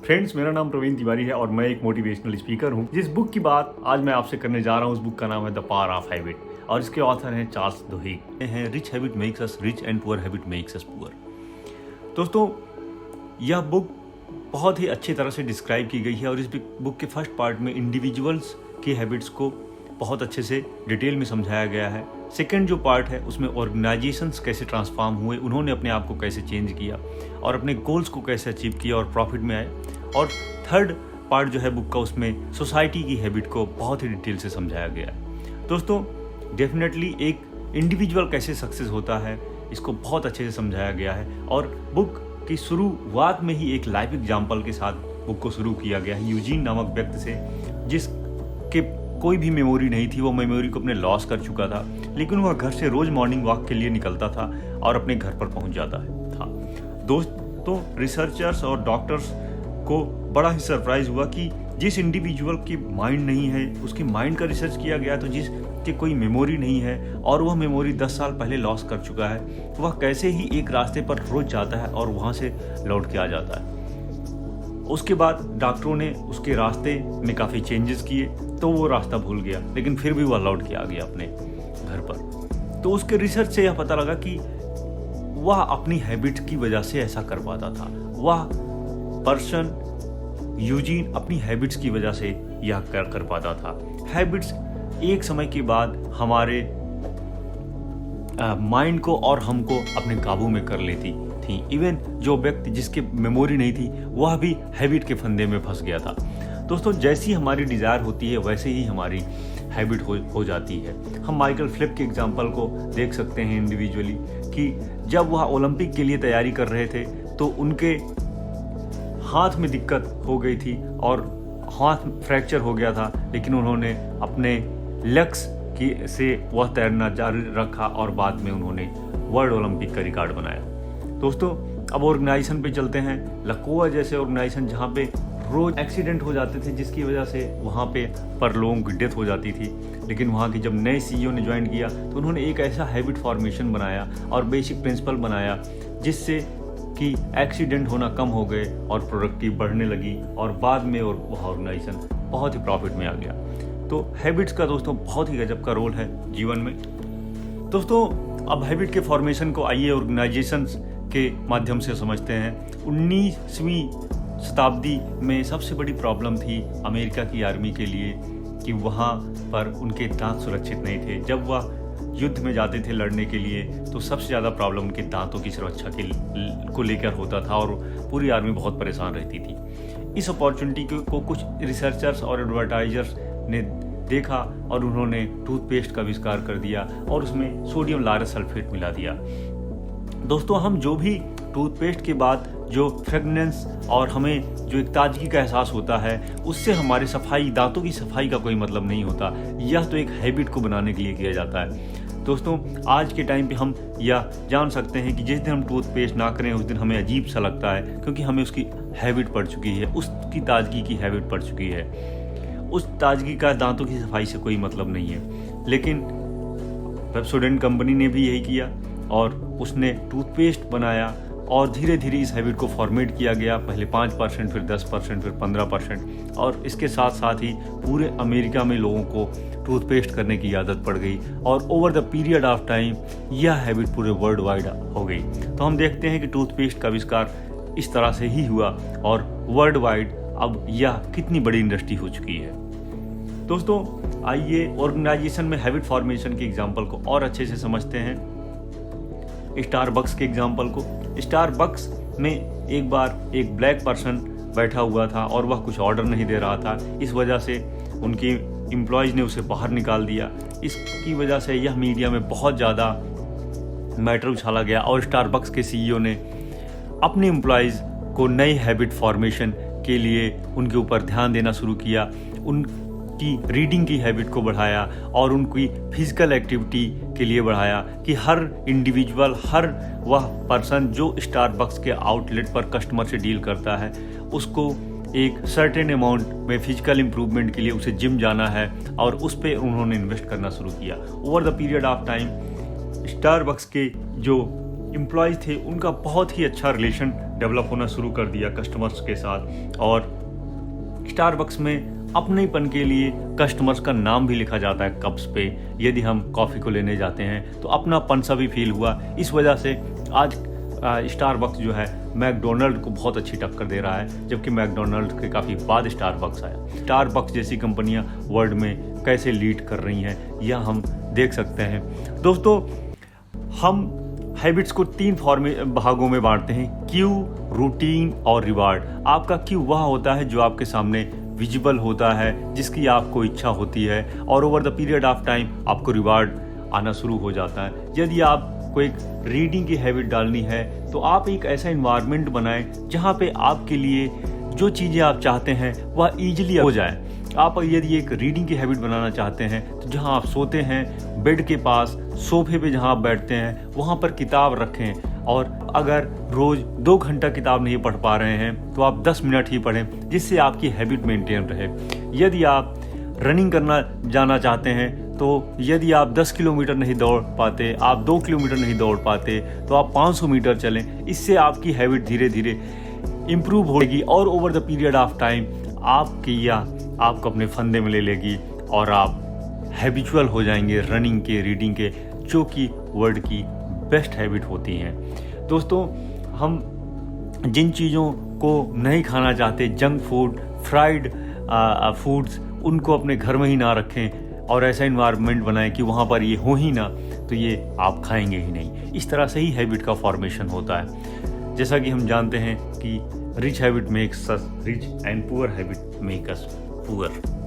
Friends, मेरा नाम प्रवीण तिवारी है और मैं एक मोटिवेशनल स्पीकर हूं। जिस बुक की बात आज मैं आपसे करने जा रहा हूं, उस बुक का नाम है द पावर ऑफ हैबिट और इसके ऑथर हैं चार्ल्स दुहिग। हैं rich habit makes us rich and poor habit makes us poor. दोस्तों, यह बुक बहुत ही अच्छी तरह से डिस्क्राइब की गई है और इस बुक के फर्स्ट पार्ट में इंडिविजुअल्स की हैबिट्स को बहुत अच्छे से डिटेल में समझाया गया है। सेकंड जो पार्ट है उसमें ऑर्गेनाइजेशंस कैसे ट्रांसफॉर्म हुए, उन्होंने अपने आप को कैसे चेंज किया और अपने गोल्स को कैसे अचीव किया और प्रॉफिट में आए। और थर्ड पार्ट जो है बुक का, उसमें सोसाइटी की हैबिट को बहुत ही डिटेल से समझाया गया है। दोस्तों, डेफिनेटली एक इंडिविजुअल कैसे सक्सेस होता है इसको बहुत अच्छे से समझाया गया है और बुक की शुरुआत में ही एक लाइफ एग्जाम्पल के साथ बुक को शुरू किया गया है। यूजीन नामक व्यक्ति से, जिसके कोई भी मेमोरी नहीं थी, वो मेमोरी को अपने लॉस कर चुका था, लेकिन वह घर से रोज मॉर्निंग वॉक के लिए निकलता था और अपने घर पर पहुंच जाता था। दोस्तों, रिसर्चर्स और डॉक्टर्स को बड़ा ही सरप्राइज हुआ कि जिस इंडिविजुअल की माइंड नहीं है, उसकी माइंड का रिसर्च किया गया तो जिसकी कोई मेमोरी नहीं है और वह मेमोरी 10 साल पहले लॉस कर चुका है, वह कैसे ही एक रास्ते पर रोज जाता है और वहां से लौट के आ जाता है। उसके बाद डॉक्टरों ने उसके रास्ते में काफ़ी चेंजेस किए तो वो रास्ता भूल गया, लेकिन फिर भी वह लौट के आ गया अपने घर पर। तो उसके रिसर्च से यह पता लगा कि वह अपनी हैबिट की वजह से ऐसा कर पाता था। वह पर्सन यूजीन अपनी हैबिट्स की वजह से यह कर पाता था। हैबिट्स एक समय के बाद हमारे माइंड को और हमको अपने काबू में कर लेती थी। इवन जो व्यक्ति जिसके मेमोरी नहीं थी, वह भी हैबिट के फंदे में फंस गया था। दोस्तों, जैसी हमारी डिज़ायर होती है वैसे ही हमारी हैबिट हो जाती है। हम माइकल फेल्प्स के एग्जाम्पल को देख सकते हैं इंडिविजुअली कि जब वह ओलंपिक के लिए तैयारी कर रहे थे तो उनके हाथ में दिक्कत हो गई थी और हाथ फ्रैक्चर हो गया था, लेकिन उन्होंने अपने लक्ष्य से वह तैरना जारी रखा और बाद में उन्होंने वर्ल्ड ओलंपिक का रिकॉर्ड बनाया। दोस्तों, अब ऑर्गेनाइजेशन पे चलते हैं। लकोआ जैसे ऑर्गेनाइजेशन जहाँ पे रोज एक्सीडेंट हो जाते थे, जिसकी वजह से वहाँ पे पर लोगों की डेथ हो जाती थी, लेकिन वहाँ के जब नए सीईओ ने ज्वाइन किया तो उन्होंने एक ऐसा हैबिट फॉर्मेशन बनाया और बेसिक प्रिंसिपल बनाया जिससे कि एक्सीडेंट होना कम हो गए और प्रोडक्टिव बढ़ने लगी और बाद में और वह ऑर्गेनाइजेशन बहुत ही प्रॉफिट में आ गया। तो हैबिट्स का दोस्तों बहुत ही गजब का रोल है जीवन में। दोस्तों, अब हैबिट के फॉर्मेशन को आइए ऑर्गेनाइजेशंस के माध्यम से समझते हैं। 19वीं शताब्दी में सबसे बड़ी प्रॉब्लम थी अमेरिका की आर्मी के लिए कि वहाँ पर उनके दांत सुरक्षित नहीं थे। जब वह युद्ध में जाते थे लड़ने के लिए तो सबसे ज़्यादा प्रॉब्लम उनके दांतों की सुरक्षा को लेकर होता था और पूरी आर्मी बहुत परेशान रहती थी। इस अपॉर्चुनिटी को कुछ रिसर्चर्स और एडवर्टाइजर्स ने देखा और उन्होंने टूथपेस्ट का आविष्कार कर दिया और उसमें सोडियम लारेट सल्फेट मिला दिया। दोस्तों, हम जो भी टूथपेस्ट के बाद जो फ्रेगनेंस और हमें जो एक ताजगी का एहसास होता है, उससे हमारे दांतों की सफाई का कोई मतलब नहीं होता। यह तो एक हैबिट को बनाने के लिए किया जाता है। दोस्तों, आज के टाइम पे हम यह जान सकते हैं कि जिस दिन हम टूथपेस्ट ना करें उस दिन हमें अजीब सा लगता है, क्योंकि हमें उसकी हैबिट पड़ चुकी है, उसकी ताजगी की हैबिट पड़ चुकी है। उस ताजगी का दांतों की सफाई से कोई मतलब नहीं है। लेकिन पेप्सोडेंट कंपनी ने भी यही किया और उसने टूथपेस्ट बनाया और धीरे धीरे इस हैबिट को फॉर्मेट किया गया। पहले 5%, फिर 10%, फिर 15% और इसके साथ साथ ही पूरे अमेरिका में लोगों को टूथपेस्ट करने की आदत पड़ गई और over the period of time यह हैबिट पूरे वर्ल्ड वाइड हो गई। तो हम देखते हैं कि टूथपेस्ट का आविष्कार इस तरह से ही हुआ और वर्ल्ड वाइड अब यह कितनी बड़ी इंडस्ट्री हो चुकी है। दोस्तों, आइए ऑर्गेनाइजेशन में हैबिट फॉर्मेशन के एग्जाम्पल को और अच्छे से समझते हैं। स्टारबक्स के एग्जाम्पल को। स्टारबक्स में एक बार एक ब्लैक पर्सन बैठा हुआ था और वह कुछ ऑर्डर नहीं दे रहा था। इस वजह से उनके एम्प्लॉयज़ ने उसे बाहर निकाल दिया। इसकी वजह से यह मीडिया में बहुत ज़्यादा मैटर उछाला गया और स्टारबक्स के सीईओ ने अपने एम्प्लॉयज़ को नई हैबिट फॉर्मेशन के लिए उनके ऊपर ध्यान देना शुरू किया, उनकी रीडिंग की हैबिट को बढ़ाया और उनकी फिजिकल एक्टिविटी के लिए बढ़ाया कि हर इंडिविजुअल, हर वह पर्सन जो स्टारबक्स के आउटलेट पर कस्टमर से डील करता है, उसको एक सर्टेन अमाउंट में फिजिकल इम्प्रूवमेंट के लिए उसे जिम जाना है और उस पर उन्होंने इन्वेस्ट करना शुरू किया। Over the period of time Starbucks के जो एम्प्लॉयज़ थे उनका बहुत ही अच्छा रिलेशन डेवलप होना शुरू कर दिया कस्टमर्स के साथ। और स्टारबक्स में अपनेपन के लिए कस्टमर्स का नाम भी लिखा जाता है कप्स पे। यदि हम कॉफ़ी को लेने जाते हैं तो अपनापन सा भी फील हुआ। इस वजह से आज स्टारबक्स जो है मैकडोनल्ड को बहुत अच्छी टक्कर दे रहा है, जबकि मैकडोनल्ड के काफ़ी बाद स्टारबक्स आया। स्टारबक्स जैसी कंपनियां वर्ल्ड में कैसे लीड कर रही हैं यह हम देख सकते हैं। दोस्तों, हम हैबिट्स को 3 भागों में बांटते हैं: क्यू, रूटीन और रिवार्ड। आपका क्यू वह होता है जो आपके सामने विजिबल होता है, जिसकी आपको इच्छा होती है, और over the period of time आपको रिवार्ड आना शुरू हो जाता है। यदि आपको एक रीडिंग की हैबिट डालनी है तो आप एक ऐसा इन्वायरमेंट बनाएं जहां पे आपके लिए जो चीज़ें आप चाहते हैं वह ईजिली हो जाए। आप यदि एक रीडिंग की हैबिट बनाना चाहते हैं तो जहां आप सोते हैं बेड के पास, सोफे पे जहां आप बैठते हैं वहां पर किताब रखें, और अगर रोज़ 2 घंटा किताब नहीं पढ़ पा रहे हैं तो आप 10 मिनट ही पढ़ें, जिससे आपकी हैबिट मेंटेन रहे। यदि आप रनिंग करना जाना चाहते हैं तो यदि आप 10 किलोमीटर नहीं दौड़ पाते, आप 2 किलोमीटर नहीं दौड़ पाते, तो आप 500 मीटर चलें। इससे आपकी हैबिट धीरे धीरे इम्प्रूव होगी और over the period of time आपको अपने फंदे में ले लेगी और आप हैबिचुअल हो जाएंगे रनिंग के, रीडिंग के, जो कि वर्ल्ड की बेस्ट हैबिट होती हैं। दोस्तों, हम जिन चीज़ों को नहीं खाना चाहते, जंक फूड, फ्राइड फूड्स, उनको अपने घर में ही ना रखें और ऐसा इन्वायरमेंट बनाएं कि वहाँ पर ये हो ही ना, तो ये आप खाएंगे ही नहीं। इस तरह से ही हैबिट का फॉर्मेशन होता है। जैसा कि हम जानते हैं कि rich habit makes us rich and poor habit make us poor.